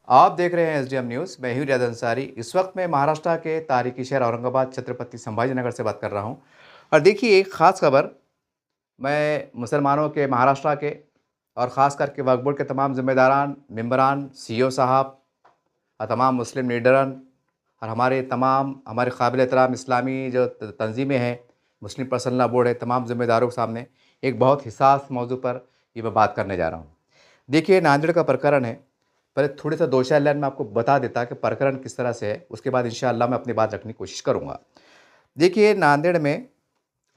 आप देख रहे हैं एसडीएम न्यूज़। मैं हूं रियाद अंसारी। इस वक्त मैं महाराष्ट्र के तारीखी शहर औरंगाबाद छत्रपति संभाजी से बात कर रहा हूं। और देखिए, एक ख़ास खबर मैं मुसलमानों के महाराष्ट्र के और ख़ास करके वक्फ बोर्ड के तमाम ज़िम्मेदारान, मेंबरान, सीईओ साहब और तमाम मुस्लिम लीडरान और हमारे काबिल एहतराम इस्लामी जो तंजीमें हैं, मुस्लिम पर्सनल लॉ बोर्ड है, तमाम ज़िम्मेदारों के सामने एक बहुत हिसास मौजू पर ये मैं बात करने जा रहा हूँ। देखिए, नांदेड़ का प्रकरण है। पहले थोड़ी सा 2-4 लाइन में आपको बता देता कि प्रकरण किस तरह से है, उसके बाद इंशाअल्लाह मैं अपनी बात रखने की कोशिश करूँगा। देखिए, नांदेड़ में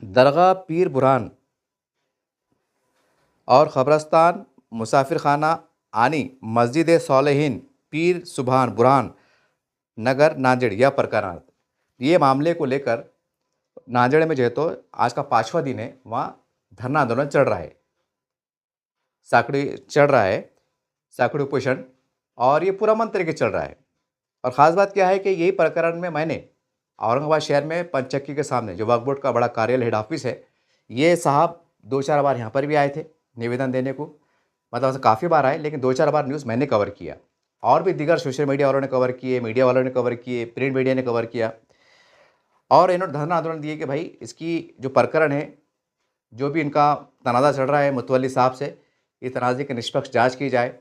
दरगाह पीर बुरहान और ख़बरस्तान, मुसाफिर खाना आनी, मस्जिद सालेहीन, पीर सुबहान बुरहान नगर नांदेड़ यह प्रकरण, ये मामले को लेकर नांदेड़ में जो है तो आज का 5वां दिन है, वहाँ धरना आंदोलन चल रहा है। साकड़ी चल रहा है, साकड़ी उपोषण, और ये पूरा मन तरीके चल रहा है। और ख़ास बात क्या है कि यही प्रकरण में मैंने औरंगाबाद शहर में पंचक्की के सामने जो वक्फ बोर्ड का बड़ा कार्यालय हेड ऑफिस है, ये साहब 2-4 बार यहाँ पर भी आए थे निवेदन देने को। मतलब ऐसे काफ़ी बार आए, लेकिन 2-4 बार न्यूज़ मैंने कवर किया और भी दीगर सोशल मीडिया वालों ने कवर किए, मीडिया वालों ने कवर किए, प्रिंट मीडिया ने कवर किया। और इन्होंने धरना आंदोलन दिए कि भाई इसकी जो प्रकरण है, जो भी इनका तनाज़ा चल रहा है मुतवल्ली साहब से, ये तनाज़े की निष्पक्ष जाँच की जाए,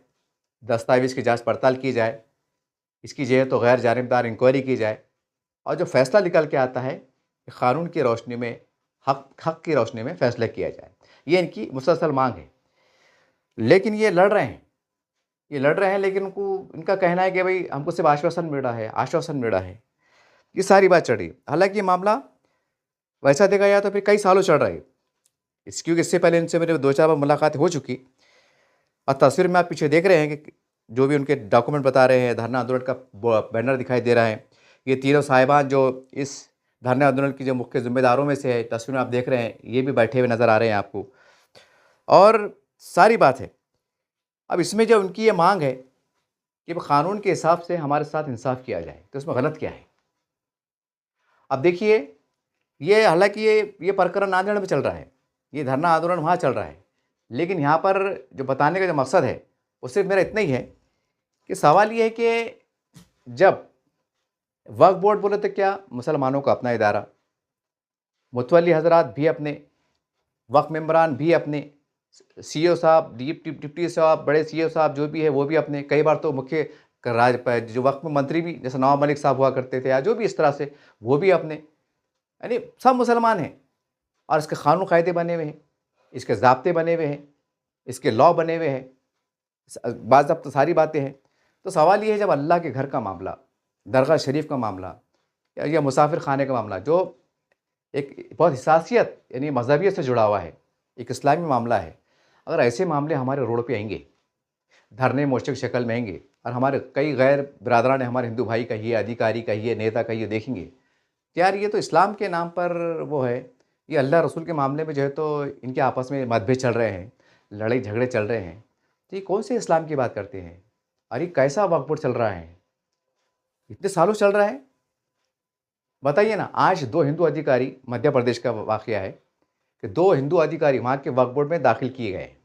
दस्तावेज़ की जाँच पड़ताल की जाए, इसकी जो है तो गैर जानिबदार इंक्वायरी की जाए, और जो फ़ैसला निकल के आता है क़ानून की रोशनी में, हक़ की रोशनी में फ़ैसला किया जाए। ये इनकी मुसलसल मांग है। लेकिन ये लड़ रहे हैं, लेकिन इनका कहना है कि भाई हमको सिर्फ़ आश्वासन मिल रहा है। ये सारी बात चल रही है। हालाँकि ये मामला वैसा देखा जाए तो फिर कई सालों चल रहा है। क्योंकि इससे पहले इनसे मेरी 2-4 बार मुलाकात हो चुकी। और तस्वीर में आप पीछे देख रहे हैं कि जो भी उनके डॉक्यूमेंट बता रहे हैं, धरना आंदोलन का बैनर दिखाई दे रहा है। ये तीनों साहिबान जो इस धरना आंदोलन की जो मुख्य ज़िम्मेदारों में से है, तस्वीर में आप देख रहे हैं, ये भी बैठे हुए नज़र आ रहे हैं आपको। और सारी बात है, अब इसमें जो उनकी ये मांग है कि वो कानून के हिसाब से हमारे साथ इंसाफ किया जाए, तो इसमें गलत क्या है? अब देखिए, ये हालाँकि ये प्रकरण नांदेड़ में चल रहा है, ये धरना आंदोलन वहाँ चल रहा है। लेकिन यहाँ पर जो बताने का जो मकसद है, वो सिर्फ़ मेरा इतना ही है कि सवाल ये है कि जब वक्फ बोर्ड बोले तो क्या मुसलमानों का अपना इदारा, मुतवल्ली हज़रात भी अपने, वक्फ मेंबरान भी अपने, सीईओ साहब, डिप्टी साहब, बड़े सीईओ साहब जो भी है वो भी अपने, कई बार तो मुख्य जो वक्फ मंत्री भी जैसे नवाब मलिक साहब हुआ करते थे, या जो भी इस तरह से वो भी अपने, यानी सब मुसलमान हैं। और इसके कानून कायदे बने हुए हैं, इसके ज़ाब्ते बने हुए हैं, इसके लॉ बने हुए हैं, बाज़ाब्ता सारी बातें हैं। तो सवाल ये है, जब अल्लाह के घर का मामला, दरगाह शरीफ का मामला, या मुसाफिर खाने का मामला, जो एक बहुत हसासियत यानी मज़हबियत से जुड़ा हुआ है, एक इस्लामी मामला है, अगर ऐसे मामले हमारे रोड पे आएंगे, धरने मोर्चे की शक्ल में आएंगे, और हमारे कई गैर बिरादरान हमारे हिंदू भाई कहिए, अधिकारी कहिए, नेता कहिए देखेंगे, तो यार ये तो इस्लाम के नाम पर वो है, ये अल्लाह रसूल के मामले में जो है तो इनके आपस में मतभेद चल रहे हैं, लड़ाई झगड़े चल रहे हैं। तो ये कौन से इस्लाम की बात करते हैं? अरे कैसा वक्फ बोर्ड चल रहा है, इतने सालों चल रहा है। बताइए ना, आज 2 हिंदू अधिकारी, मध्य प्रदेश का वाक़या है कि 2 हिंदू अधिकारी वहाँ के वक्फ बोर्ड में दाखिल किए गए हैं।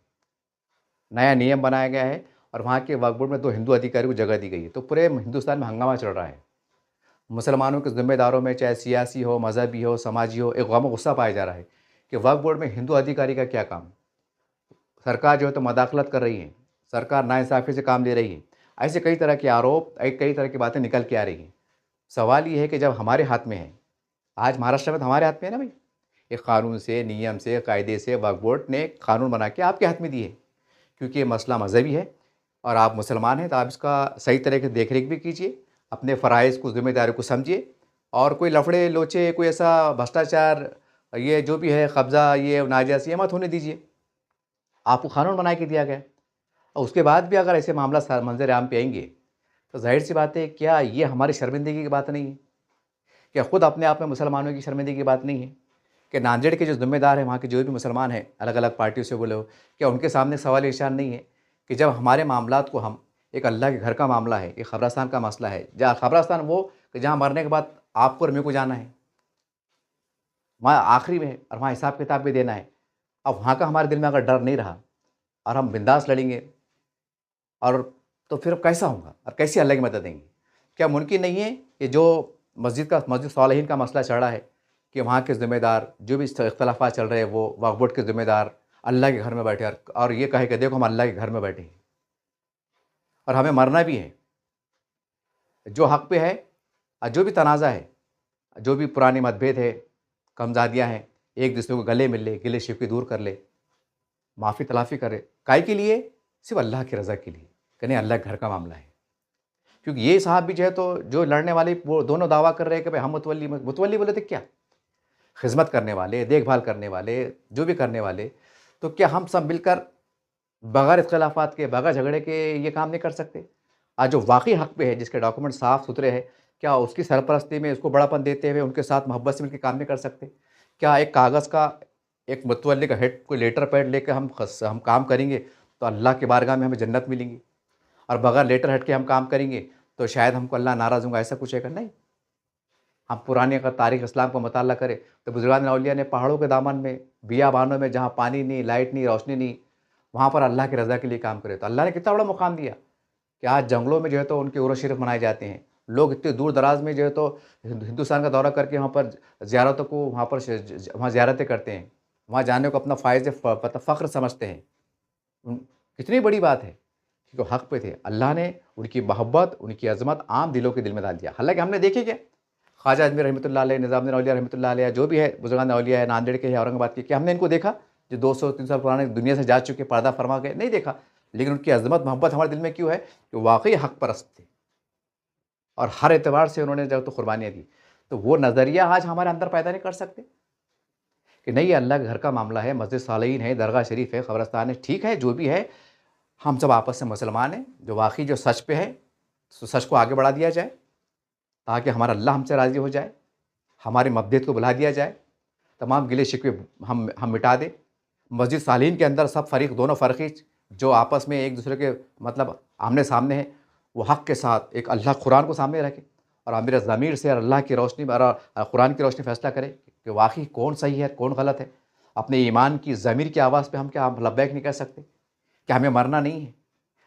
नया नियम बनाया गया है और वहाँ के वक्फ बोर्ड में 2 हिंदू अधिकारी को जगह दी गई है। तो पूरे हिंदुस्तान में हंगामा चल रहा है। मुसलमानों के ज़िम्मेदारों में, चाहे सियासी हो, मज़हबी हो, समाजी हो, एक गम गुस्सा पाया जा रहा है कि वक्फ बोर्ड में हिंदू अधिकारी का क्या काम? सरकार जो है तो मदाखलत कर रही है, सरकार नाइंसाफ़ी से काम ले रही है। ऐसे कई तरह के आरोप, कई तरह की बातें निकल के आ रही हैं। सवाल ये है कि जब हमारे हाथ में है, आज महाराष्ट्र में तो हमारे हाथ में है ना भाई, एक कानून से, नियम से, कायदे से वक्फ बोर्ड ने कानून बना के आपके हाथ में दिए, क्योंकि ये मसला मज़हबी है और आप मुसलमान हैं, तो आप इसका सही तरह से देख-रेख भी कीजिए, अपने फ़राइज़ को, ज़िम्मेदारी को समझिए, और कोई लफड़े-लोचे, कोई ऐसा भ्रष्टाचार, ये जो भी है कब्ज़ा, ये नाजायज़, ये मत होने दीजिए। आपको कानून बना के दिया गया है, और उसके बाद भी अगर ऐसे मामला मंज़र आम पे आएँगे, तो ज़ाहिर-सी बात है, क्या ये हमारी शर्मिंदगी की बात नहीं है? क्या खुद अपने आप में मुसलमानों की शर्मिंदगी की बात नहीं है कि नांदेड़ के जो ज़िम्मेदार हैं, वहाँ के जो भी मुसलमान हैं, अलग-अलग पार्टियों से बोले हो, क्या उनके सामने सवाल निशान नहीं है कि जब हमारे मामलात को हम, एक अल्लाह के घर का मामला है, एक कब्रिस्तान का मसला है, जहाँ कब्रिस्तान वो कि जहाँ मरने के बाद आपको और मेरे को जाना है, वहाँ आखिरी में है और वहाँ हिसाब-किताब भी देना है। अब वहाँ का हमारे दिल में अगर डर नहीं रहा और हम बिंदास लड़ेंगे और तो फिर कैसा होगा और कैसे अल्लाह की मदद देंगे? क्या मुमकिन नहीं है कि जो मस्जिद सालेहीन का मसला चल रहा है कि वहाँ के ज़िम्मेदार जो भी इख्तलाफात चल रहे हैं वो वक्फ बोर्ड के ज़िम्मेदार अल्लाह के घर में बैठे और ये कहे कि देखो हम अल्लाह के घर में बैठे हैं और हमें मरना भी है। जो हक़ पे है और जो भी तनाज़ा है, जो भी पुराने मतभेद है, कमज़ादियाँ हैं, एक दूसरे को गले मिल ले, गिले शिकवे दूर कर ले, माफ़ी तलाफ़ी करे। काहे के लिए? सिर्फ़ अल्लाह की रज़ा के लिए कि नहीं अल्लाह के घर का मामला है। क्योंकि ये साहब भी जो है तो जो लड़ने वाले वो दोनों दावा कर रहे हैं कि भाई हम मुतवल्ली बोले थे क्या? खिदमत करने वाले, देखभाल करने वाले, जो भी करने वाले, तो क्या हम सब मिलकर बगैर इख्तिलाफ़ात के, बगैर झगड़े के ये काम नहीं कर सकते? आज जो वाक़ई हक़ पे है, जिसके डॉक्यूमेंट साफ़-सुथरे हैं, क्या उसकी सरपरस्ती में उसको बड़ापन देते हुए उनके साथ मोहब्बत से मिलके काम नहीं कर सकते? क्या एक कागज़ का एक मुतवल्ली का हेड कोई लेटर पैड लेके हम काम करेंगे, तो अल्लाह की बारगाह में हमें जन्नत मिलेंगी और बगैर लेटर हेड के हम काम करेंगे, तो शायद हमको अल्लाह नाराज़ होगा, ऐसा कुछ है क्या? नहीं। हम पुरानी अगर तारीख़ इस्लाम का मुताला करें, तो बुज़ुर्गान औलिया ने पहाड़ों के दामन में, बियाबानों में जहाँ पानी नहीं, लाइट नहीं, रोशनी नहीं, वहाँ पर अल्लाह की रज़ा के लिए काम करे। तो अल्लाह ने कितना बड़ा मुक़ाम दिया कि आज जंगलों में जो है तो उनके उर्स शरीफ मनाए जाते हैं। लोग इतने दूर-दराज में जो है तो हिंदुस्तान का दौरा करके वहाँ पर ज़ियारतों को वहाँ पर वहाँ ज़ियारतें करते हैं। वहाँ जाने को अपना फ़ख्र समझते हैं। उन कितनी बड़ी बात है कि वो हक़ पे थे। अल्लाह ने उनकी मोहब्बत, उनकी अज़मत आम दिलों के दिल में डाल दिया। हालाँकि हमने देखे क्या? ख्वाजा अजमेर रहमतुल्लाह अलैह, निज़ामुद्दीन औलिया रहमतुल्लाह अलैह, जो भी है बुज़ुर्गान औलिया है, नांदेड़ के हैं, औरंगाबाद के, क्या हमने इनको देखा? जो 200-300 साल पुराने दुनिया से जा चुके, पर्दा फरमा गए? नहीं देखा। लेकिन उनकी अज़मत, मोहब्बत हमारे दिल में क्यों है? कि वाक़ई हक़ परस्त थे और हर एतबार से उन्होंने जो तो कुर्बानियाँ दी। तो वो नज़रिया आज हमारे अंदर पैदा नहीं कर सकते कि नहीं, ये अल्लाह के घर का मामला है, मस्जिद सालेहीन है, दरगाह शरीफ है, क़ब्रिस्तान है, ठीक है, जो भी है, हम सब आपस में मुसलमान हैं। जो वाक़ई जो सच पे है, तो सच को आगे बढ़ा दिया जाए, ताकि हमारा अल्लाह हमसे राज़ी हो जाए, हमारे मतभेद को भुला दिया जाए, तमाम गिले शिकवे हम मिटा दें। मस्जिद सालीन के अंदर सब फ़रीक, दोनों फ़रक़ी जो आपस में एक दूसरे के मतलब आमने-सामने हैं, वो हक़ के साथ एक अल्लाह कुरान को सामने रखें और आमिर ज़मीर से और अल्लाह की रोशनी में और कुरान की रोशनी फ़ैसला करें कि वाक़ई कौन सही है, कौन गलत है। अपने ईमान की ज़मीर की आवाज़ पे हम क्या लब्बैक नहीं कह सकते? क्या हमें मरना नहीं है?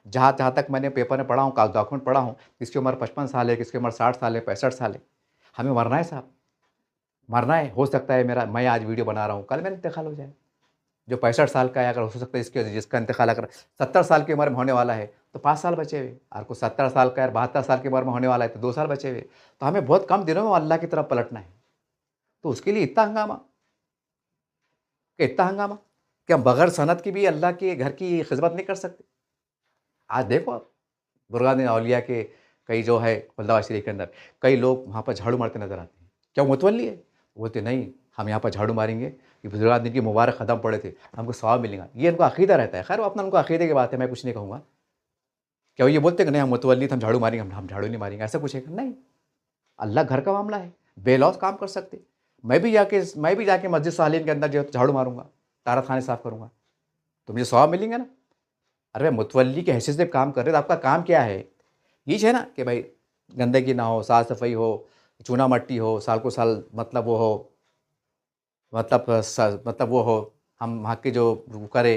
जहाँ जहाँ तक मैंने पेपर में पढ़ा हूँ, डॉक्यूमेंट पढ़ा हूँ, किसकी उम्र 55 साल है, किसकी उम्र 60 साल है, 65 साल है। हमें मरना है साहब, मरना है। हो सकता है मैं आज वीडियो बना रहा हूँ, कल मेरा इंतकाल हो जाए। जो 65 साल का है, अगर हो सकता है जिसका इंतकाल अगर 70 साल की उम्र में होने वाला है, तो 5 साल बचे हुए, और कोई 70 साल का है, 72 साल की उम्र में होने वाला है, तो 2 साल बचे हुए। तो हमें बहुत कम दिनों में अल्लाह की तरफ पलटना है। तो उसके लिए इतना हंगामा, कि इतना हंगामा कि हम बगैर सनद की भी अल्लाह के घर की खिदमत नहीं कर सकते। आज देखो आप, बुरहान औलिया के कई जो है खुलदावा शरीफ के अंदर कई लोग वहाँ पर झाड़ू मारते नजर आते हैं। क्या वो मुतवल्ली है? बोलते नहीं, हम यहाँ पर झाड़ू मारेंगे, ये बुजुर्गान दिन की मुबारक कदम पड़े थे, हमको सवाब मिलेगा। ये इनका अकीदा रहता है। खैर वो अपना उनका अकीदे की बात है, मैं कुछ नहीं कहूँगा। क्या वो ये बोलते कि नहीं हम मुतवल्ली थे, हम झाड़ू मारेंगे? हम झाड़ू नहीं मारेंगे, ऐसा कुछ है? नहीं, अल्लाह घर का मामला है, बेलौस काम कर सकते। मैं भी जाके मस्जिद सालीन के अंदर जो है झाड़ू मारूंगा, तारा खाने साफ करूंगा, तो मुझे सवाब मिलेंगे ना। अरे भाई, मुतवल्ली की हैसियत से काम कर रहे हो, तो आपका काम क्या है? ये है ना कि भाई गंदगी ना हो, साफ सफाई हो, चूना मट्टी हो, साल को साल मतलब वो हो, मतलब वो हो, हम वहाँ के जो वो करे,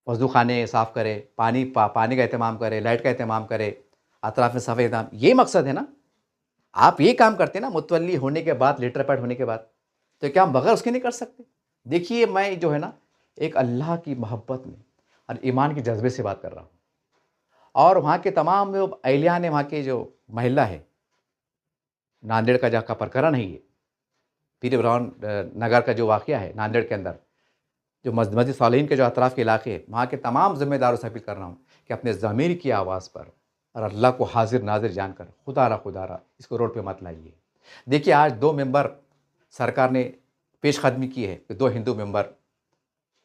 वज़ू खाने साफ़ करे, पानी का एहतमाम करे, लाइट का एहतमाम करे, अतराफ़ में सफ़ाई एहतमाम, ये मकसद है ना। आप ये काम करते हैं ना मुतवल्ली होने के बाद, लेटर पैड होने के बाद, तो क्या हम बगैर उसके नहीं कर सकते? देखिए, मैं जो है ना एक अल्लाह की मोहब्बत में और ईमान के जज्बे से बात कर रहा हूँ, और वहाँ के तमाम जो अहलिया ने, वहाँ की जो महिला है, नांदेड़ का जहाँ का प्रकरण है ये, पीर इमरान नगर का जो वाक़या है नांदेड़ के अंदर, जो मस्जिद सालीन के जो अतराफ़ के इलाके हैं, वहाँ के तमाम ज़िम्मेदारों से अपील कर रहा हूँ कि अपने ज़मीर की आवाज़ पर और अल्लाह को हाज़िर नाज़िर जानकर खुदारा इसको रोड पे मत लाइए। देखिए, आज 2 मेंबर सरकार ने पेशकदमी की है कि 2 हिंदू मेंबर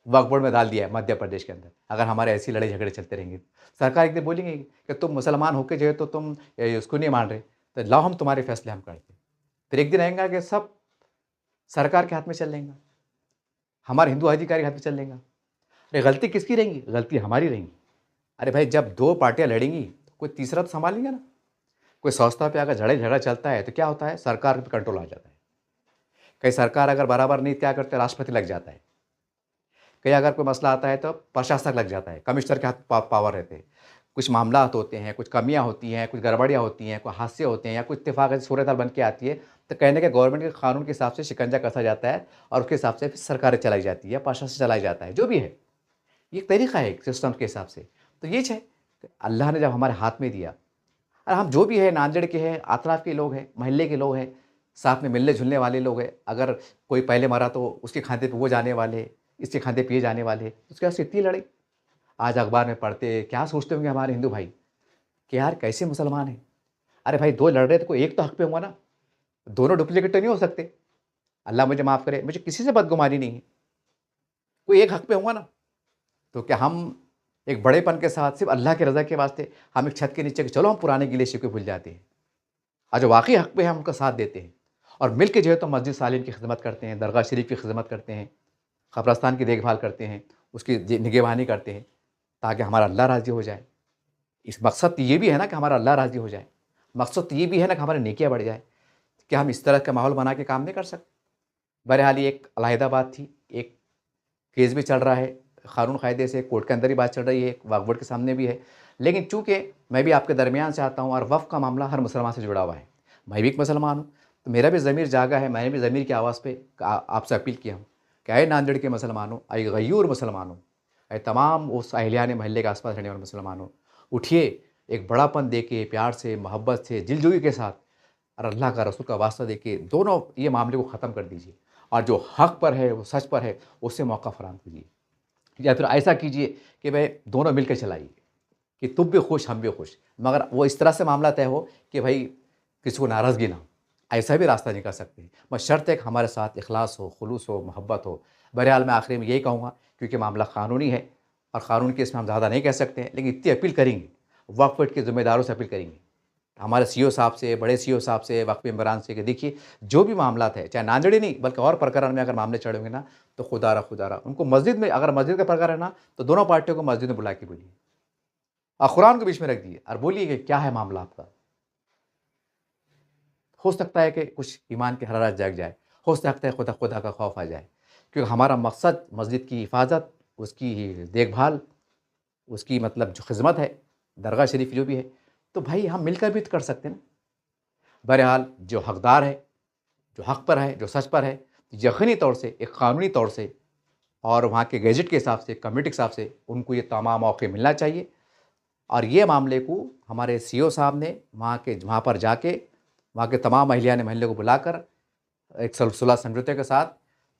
वक्फ बोर्ड में डाल दिया है मध्य प्रदेश के अंदर। अगर हमारे ऐसी लड़ाई झगड़े चलते रहेंगे, सरकार एक दिन बोलेंगे कि तुम मुसलमान होके जो है तो तुम उसको नहीं मान रहे, तो लाओ हम तुम्हारे फैसले हम करते हैं। फिर एक दिन आएगा कि सब सरकार के हाथ में चल लेंगे, हमारे हिंदू अधिकारी के हाथ में चल लेंगे। अरे गलती किसकी रहेंगी? गलती हमारी रहेंगी। अरे भाई, जब 2 पार्टियाँ लड़ेंगी, तो कोई तीसरा तो सँभालेंगे ना। कोई संस्था पे अगर झगड़ा चलता है, तो क्या होता है? सरकार पे कंट्रोल आ जाता है। कहीं सरकार अगर बराबर नहीं क्या करते, राष्ट्रपति लग जाता है। कहीं अगर कोई मसला आता है तो प्रशासक लग जाता है, कमिश्नर के हाथ पावर रहते हैं। कुछ मामलात होते हैं, कुछ कमियाँ होती हैं, कुछ गड़बड़ियाँ होती हैं, कोई हादसे होते हैं या कोई इत्तेफ़ाक ऐसी सूरत हाल बन के आती है, तो कहीं न कहीं गवर्नमेंट के कानून के हिसाब से शिकंजा कसा जाता है और उसके हिसाब से फिर सरकारें चलाई जाती है, प्रशासन चलाया जाता है, जो भी है। ये एक तरीक़ा है एक सिस्टम के हिसाब से। तो ये है, अल्लाह ने जब हमारे हाथ में दिया और हम जो भी है नांदेड़ के हैं, अतराफ़ के लोग हैं, मोहल्ले के लोग हैं, साथ में मिलने-जुलने वाले लोग हैं। अगर कोई पहले मरा तो उसके खाते पे वो जाने वाले, इसके खाते पे ये जाने वाले, उसके बाद से इतनी लड़ाई। आज अखबार में पढ़ते क्या सोचते होंगे हमारे हिंदू भाई कि यार कैसे मुसलमान हैं? अरे भाई 2 लड़ रहे हैं तो कोई एक तो हक पे होगा ना, दोनों डुप्लीकेट तो नहीं हो सकते। अल्लाह मुझे माफ़ करे, मुझे किसी से बदगुमानी नहीं है, कोई एक हक पे होगा ना। तो क्या हम एक बड़ेपन के साथ सिर्फ़ अल्लाह की रज़ा के वास्ते हम एक छत के नीचे चलो हम पुराने गिले-शिकवे भूल जाते हैं। और जो वाक़ई हक पे हैं हम उनका साथ देते हैं और मिल के जो है तो मस्जिद सालिम की खिदमत करते हैं, दरगाह शरीफ की खिदमत करते हैं, कब्रस्तान की देखभाल करते हैं, उसकी निगहबानी करते हैं ताकि हमारा अल्लाह राज़ी हो जाए। इस मकसद तो ये भी है ना कि हमारा अल्लाह राज़ी हो जाए। मकसद तो ये भी है ना कि हमारी नेकियाँ बढ़ जाए। क्या हम इस तरह का माहौल बना के काम नहीं कर सकते? बहरहाल ये एक अलहदा बात थी, एक केस भी चल रहा है, क़ानून कायदे से कोर्ट के अंदर ही बात चल रही है, वक्फ़ बोर्ड के सामने भी है। लेकिन चूँकि मैं भी आपके दरमियान से आता हूँ और वक़्फ़ का मामला हर मुसलमान से जुड़ा हुआ है। मैं भी एक मुसलमान हूँ, तो मेरा भी ज़मीर जागा है, मैंने भी ज़मीर की आवाज़ पे आपसे अपील किया हूँ कि ऐ नांदेड़ के मुसलमानों, ऐ गयूर मुसलमानों, ऐ तमाम उस अहलियान महल्ले के आस-पास रहने वाले मुसलमानों, उठिए, एक बड़ापन देके, प्यार से, मोहब्बत से, दिलजोई के साथ और अल्लाह का रसूल का वास्ता देके दोनों ये मामले को ख़त्म कर दीजिए और जो हक़ पर है, वो सच पर है, उससे मौका फ़राहम कीजिए। या फिर ऐसा कीजिए कि भई दोनों मिल के चलाइए कि तुम भी खुश, हम भी खुश। मगर वो इस तरह से मामला तय हो कि भई किसी को नाराज़गी ना हो। ऐसा भी रास्ता निकाल सकते हैं। बस शर्त है कि हमारे साथ इख़लास हो, खुलूस हो, मोहब्बत हो। बहरहाल मैं आखिरी में यही कहूँगा क्योंकि मामला क़ानूनी है और क़ानून के इसमें हम ज़्यादा नहीं कह सकते हैं, लेकिन इतनी अपील करेंगे, वक्फ़ बोर्ड के ज़िम्मेदारों से अपील करेंगे। हमारे सीईओ साहब से, बड़े सीईओ साहब से, वक्फ इमरान से कि देखिए जो भी मामलात है, चाहे नांदेड़ ही नहीं बल्कि और प्रकरण में अगर मामले चढ़े होंगे ना, तो खुदारा उनको मस्जिद में अगर मस्जिद का प्रकरण है ना, तो दोनों पार्टियों को मस्जिद में बुला के बोलिए और कुरान को बीच में रख दिए और बोलिए कि क्या है मामला आपका। हो सकता है कि कुछ ईमान की हरारत जाग जाए, हो सकता है खुदा खुदा का खौफ आ जाए, क्योंकि हमारा मकसद मस्जिद की हिफाज़त, उसकी देखभाल, उसकी मतलब जो खिदमत है, दरगाह शरीफ जो भी है, तो भाई हम मिलकर भी तो कर सकते हैं ना। बहरहाल जो हकदार है, जो हक पर है, जो सच पर है, यकीनी तौर से एक क़ानूनी तौर से और वहाँ के गैजेट के हिसाब से, कमेटी के हिसाब से उनको ये तमाम मौके मिलना चाहिए और ये मामले को हमारे सीईओ साहब ने वहाँ पर जाके वहाँ के तमाम अहलियान महल्ले को बुलाकर एक सुलह समझौते के साथ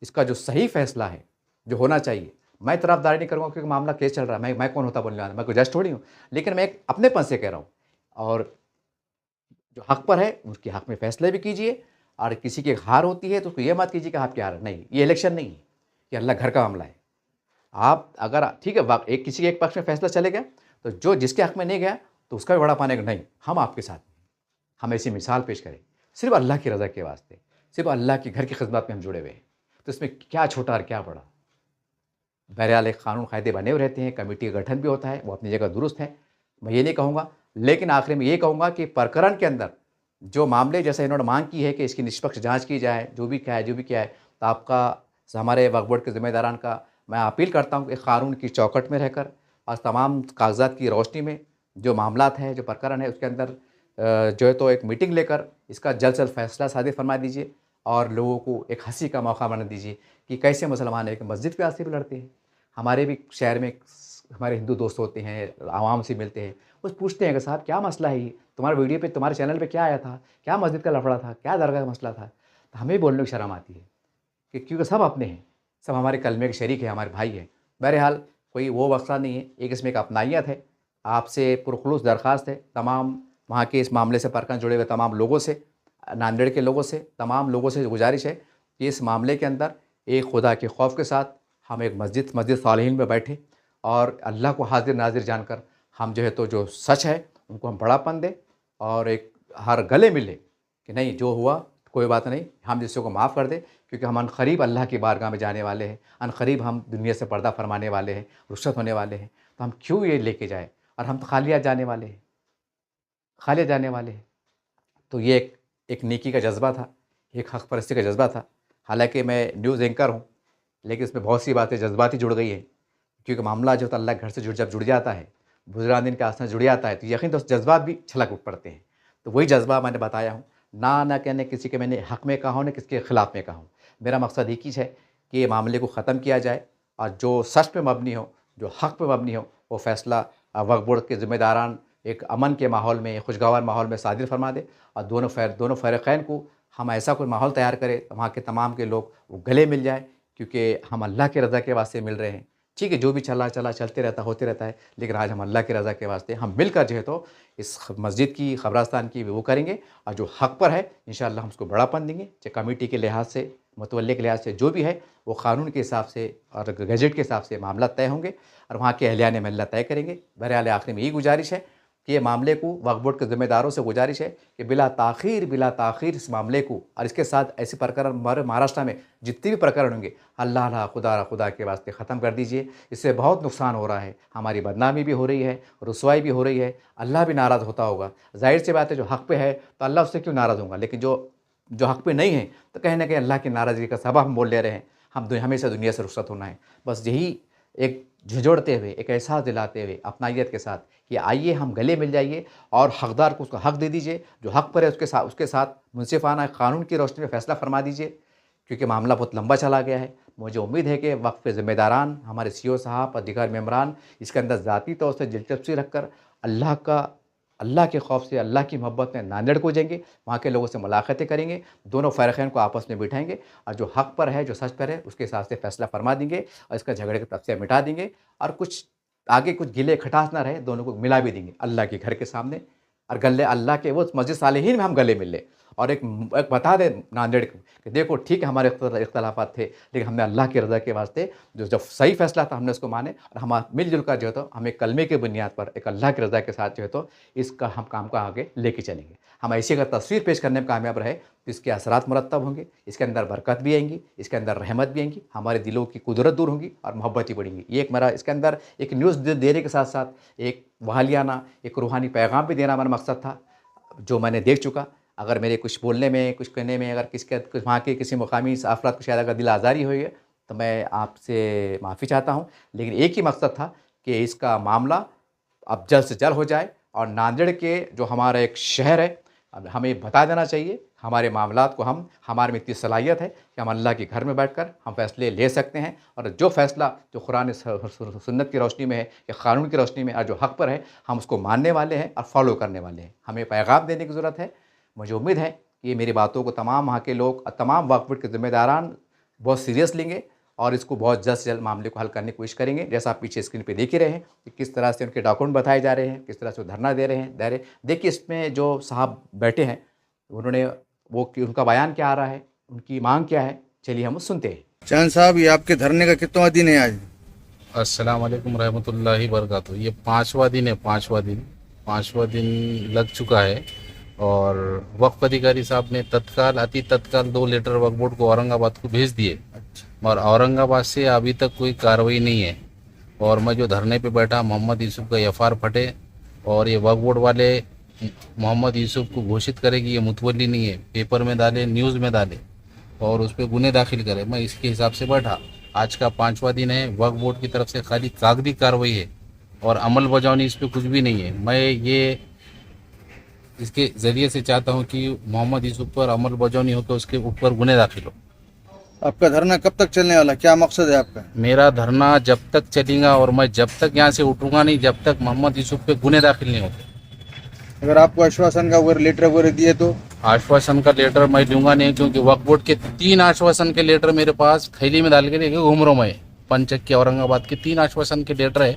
इसका जो सही फ़ैसला है, जो होना चाहिए, मैं तरफ़दारी नहीं करूँगा क्योंकि मामला केस चल रहा है, मैं कौन होता बोलने वाला, मैं कोई जज थोड़ी हूँ। लेकिन मैं एक अपनेपन से कह रहा हूँ और जो हक पर है, उसके हक में फ़ैसले भी कीजिए और किसी की हार होती है तो उसको ये मत कीजिए कि आपकी हार है। नहीं, ये इलेक्शन नहीं है, ये अल्लाह घर का मामला है। आप अगर ठीक है व एक किसी के एक पक्ष में फ़ैसला चले गया, तो जो जिसके हक में नहीं गया, तो उसका भी बड़ा पाने का नहीं, हम आपके साथ हैं। हम ऐसी मिसाल पेश करें, सिर्फ़ अल्लाह की रज़ा के वास्ते, सिर्फ़ अल्लाह के घर की खिदमत में हम जुड़े हुए हैं। तो इसमें क्या छोटा और क्या बड़ा? बहरहाल एक कानून कायदे बने हुए रहते हैं, कमेटी का गठन भी होता है, वो अपनी जगह दुरुस्त है। मैं ये नहीं कहूँगा, लेकिन आखिर में ये कहूँगा कि प्रकरण के अंदर जो मामले जैसे इन्होंने माँग की है कि इसकी निष्पक्ष जाँच की जाए, जो भी क्या है, तो आपका हमारे वक्फ बोर्ड के ज़िम्मेदारान का मैं अपील करता हूँ कि कानून की चौकट में रहकर और तमाम कागज़ात की रोशनी में जो मामलात हैं, जो प्रकरण है, उसके अंदर जो है तो एक मीटिंग लेकर इसका जल्द से जल्द फैसला सादिर फरमा दीजिए और लोगों को एक हँसी का मौका बना दीजिए कि कैसे मुसलमान एक मस्जिद के वास्ते भी लड़ते हैं। हमारे भी शहर में हमारे हिंदू दोस्त होते हैं, आवाम से मिलते हैं, वो पूछते हैं कि साहब क्या मसला है ये? तुम्हारे वीडियो पे, तुम्हारे चैनल पे क्या आया था? क्या मस्जिद का लफड़ा था? क्या दरगाह का मसला था? तो हमें बोलने की शर्म आती है कि क्योंकि सब अपने हैं, सब हमारे कलमे के शरीक हैं, हमारे भाई हैं। बहरहाल कोई वो मसला नहीं है, एक इसमें एक अपनाइयत है। आपसे पुरखुलूस दरख्वास्त है तमाम वहाँ के इस मामले से प्रकरण जुड़े हुए तमाम लोगों से, नांदेड़ के लोगों से, तमाम लोगों से गुजारिश है कि इस मामले के अंदर एक खुदा के खौफ के साथ हम एक मस्जिद सालिहीन में बैठे और अल्लाह को हाज़िर नाज़िर जानकर हम जो है तो जो सच है उनको हम बड़ापन दें और एक हर गले मिले कि नहीं जो हुआ कोई बात नहीं, हम दूसरों को माफ़ कर दें क्योंकि हम अनक़रीब अल्लाह की बारगाह में जाने वाले हैं, अनक़रीब हम दुनिया से पर्दा फरमाने वाले हैं, रुख़सत होने वाले हैं। तो हम क्यों ये लेके जाएँ और हम तो खाली हाथ जाने वाले हैं, खाली हाथ जाने वाले हैं। तो ये एक नेकी का जज़्बा था, एक हक़ परस्ती का जज़्बा था। हालाँकि मैं न्यूज़ एंकर हूँ, लेकिन इसमें बहुत सी बातें जज़्बाती जुड़ गई हैं, क्योंकि मामला जो है तो अल्लाह के घर से जुड़ जब जुड़ जाता है, बुजुर्गान के आसन जुड़ जाता है तो यकीन तो जज्बात भी छलक उठ पड़ते हैं। तो वही जज्बा मैंने बताया हूँ, ना कहने किसी के मैंने हक़ में कहा हूँ, ना किसी के ख़िलाफ़ में कहा हूँ। मेरा मकसद एक ही है कि ये मामले को ख़त्म किया जाए और जो सच पे मबनी हो, जो हक़ पे मबनी हो, वो फ़ैसला वक्फ़ बोर्ड के ज़िम्मेदारान एक अमन के माहौल में, खुशगवार माहौल में सादिर फरमा दे और दोनों फ़रीक़ैन को हम ऐसा कोई माहौल तैयार करें, वहाँ के तमाम के लोग वो गले मिल जाएँ, क्योंकि हम अल्लाह की रज़ा के वास्ते मिल रहे हैं। ठीक है, जो भी चलते रहता होते रहता है, लेकिन आज हम अल्लाह की रज़ा के वास्ते हम मिलकर जो है तो इस मस्जिद की, ख़बरस्तान की वो करेंगे और जो हक़ पर है इंशाअल्लाह हम उसको बड़ापन देंगे। चाहे कमेटी के लिहाज से, मुतवल्ली के लिहाज से, जो भी है वो क़ानून के हिसाब से और गज़ेट के हिसाब से मामला तय होंगे और वहाँ के अहलियान महल्ला तय करेंगे। बहरहाल आखिर में यही गुजारिश है कि ये मामले को वक्फ़ बोर्ड के ज़िम्मेदारों से गुजारिश है कि बिला ताख़ीर इस मामले को और इसके साथ ऐसे प्रकरण महाराष्ट्र में जितने भी प्रकरण होंगे अल्लाह खुदा के वास्ते ख़त्म कर दीजिए। इससे बहुत नुकसान हो रहा है, हमारी बदनामी भी हो रही है, रुसवाई भी हो रही है, अल्लाह भी नाराज़ होता होगा। ज़ाहिर सी बात है, जो हक़ पे है तो अल्लाह उससे क्यों नाराज़ होगा, लेकिन जो हक़ पे नहीं है तो कहीं ना कहीं अल्लाह की नाराज़गी का सबब हम बोल ले रहे हैं। हम हमेशा दुनिया से रुखसत होना है। बस यही एक झिझोड़ते हुए, एक एहसास दिलाते हुए अपनाइयत के साथ कि आइए हम गले मिल जाइए और हक़दार को उसका हक़ दे दीजिए, जो हक़ पर है उसके साथ मुनसिफ़ाना कानून की रोशनी में फ़ैसला फरमा दीजिए, क्योंकि मामला बहुत लंबा चला गया है। मुझे उम्मीद है कि वक्फ़ के ज़िम्मेदारान, हमारे सीओ साहब और दीगर मेंबरान इसके अंदर ज़ाती तौर से दिलचस्पी रखकर अल्लाह के खौफ से, अल्लाह की मोहब्बत में नांदेड़ को जाएंगे, वहाँ के लोगों से मुलाकातें करेंगे, दोनों फ़रीक़ैन को आपस में बिठाएंगे और जो हक़ पर है, जो सच पर है, उसके हिसाब से फ़ैसला फरमा देंगे और इसका झगड़े का तबसे मिटा देंगे और कुछ आगे कुछ गिले खटास ना रहे, दोनों को मिला भी देंगे अल्लाह के घर के सामने और गले अल्लाह के वो मस्जिद सालिहीन में हम गले मिल लें और एक बता दें नांदेड़ को कि देखो ठीक है, हमारे इख्तलाफात थे, लेकिन हमने अल्लाह की रज़ा के वास्ते जो जब सही फ़ैसला था हमने उसको माने और हम मिलजुल कर जो है तो हमें कलमे के बुनियाद पर एक अल्लाह की रज़ा के साथ जो है तो इसका हम काम को आगे लेके चलेंगे। हम ऐसी अगर तस्वीर पेश करने में कामयाब रहे तो इसके असरात मुरत्तब होंगे, इसके अंदर बरकत भी आएंगी, इसके अंदर रहमत भी आएंगी, हमारे दिलों की कुदरत दूर होगी और मोहब्बत ही बढ़ेंगी। ये एक मेरा इसके अंदर एक न्यूज़ देने के साथ साथ एक वहालियाना, एक रूहानी पैगाम भी देना मेरा मकसद था, जो मैंने देख चुका। अगर मेरे कुछ बोलने में, कुछ कहने में अगर कुछ वहाँ के किसी मुकामी अफराद को शायद अगर दिल आज़ारी हुई है तो मैं आपसे माफ़ी चाहता हूँ, लेकिन एक ही मकसद था कि इसका मामला अब जल्द से जल्द हो जाए और नांदेड़ के जो हमारा एक शहर है, अब हमें बता देना चाहिए हमारे मामलात को, हमारे में इतनी सलाहियत है कि हम अल्लाह के घर में बैठकर हम फ़ैसले ले सकते हैं और जो फ़ैसला जो कुरान सुन्नत की रोशनी में है या क़ानून की रोशनी में और जो हक़ पर है हम उसको मानने वाले हैं और फॉलो करने वाले हैं। हमें पैगाम देने की ज़रूरत है। मुझे उम्मीद है कि ये मेरी बातों को तमाम वहाँ के लोग और तमाम वक्फ़ बोर्ड के ज़िम्मेदारान बहुत सीरियस लेंगे और इसको बहुत जल्द से जल्द मामले को हल करने की कोशिश करेंगे। जैसा आप पीछे स्क्रीन पे देख ही रहे हैं कि किस तरह से उनके डॉक्यूमेंट बताए जा रहे हैं, किस तरह से वो धरना दे रहे हैं। देखिए इसमें जो साहब बैठे हैं उन्होंने उनका बयान क्या आ रहा है, उनकी मांग क्या है, चलिए हम सुनते हैं। चांद साहब, ये आपके धरने का कितना दिन है आज? अस्सलाम वालेकुम रहमतुल्लाहि वबरकातुहू। ये पाँचवा दिन है, पाँचवा दिन लग चुका है और वक्फ अधिकारी साहब ने अति तत्काल 2 लेटर वक्फ बोर्ड को औरंगाबाद को भेज दिए और औरंगाबाद से अभी तक कोई कार्रवाई नहीं है। और मैं जो धरने पे बैठा, मोहम्मद यूसुफ का एफआर फटे और ये वक्फ बोर्ड वाले मोहम्मद यूसुफ को घोषित करे कि ये मुतवल्ली नहीं है, पेपर में डाले, न्यूज़ में डाले और उस पर गुने दाखिल करे। मैं इसके हिसाब से बैठा। आज का 5वां दिन है। वक्फ बोर्ड की तरफ से खाली कागजी कार्रवाई है और अमल बजावनी इस पर कुछ भी नहीं है। मैं ये इसके ज़रिए से चाहता हूँ कि मोहम्मद यूसुफ पर अमल बजावनी होकर उसके ऊपर गुने दाखिल हो। आपका धरना कब तक चलने वाला, क्या मकसद है आपका? मेरा धरना जब तक चलेगा और मैं जब तक यहाँ से उठूंगा नहीं, जब तक मोहम्मद यूसुफ पे गुने दाखिल नहीं होते। अगर आपको आश्वासन का वगैरह लेटर वगैरह दिए तो? आश्वासन का लेटर मैं लूंगा नहीं, क्योंकि वक्फ बोर्ड के 3 आश्वासन के लेटर मेरे पास थैली में डाल के लेके घूम रहा हूं मैं। पंचक के औरंगाबाद के 3 आश्वासन के लेटर है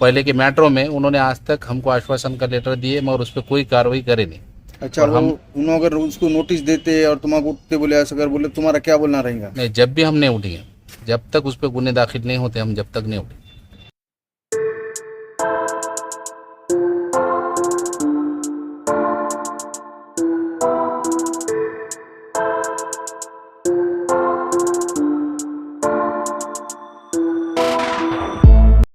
पहले के मेट्रो में। उन्होंने आज तक हमको आश्वासन का लेटर दिए मगर उस पर कोई कार्रवाई करे नहीं। अच्छा, उन्होंने अगर उसको नोटिस देते और तुम्हारा उठते बोले, ऐसा अगर बोले, तुम्हारा क्या बोलना रहेगा? नहीं, जब भी हम नहीं उठेंगे, जब तक उस पर गुने दाखिल नहीं होते हम जब तक नहीं उठेंगे।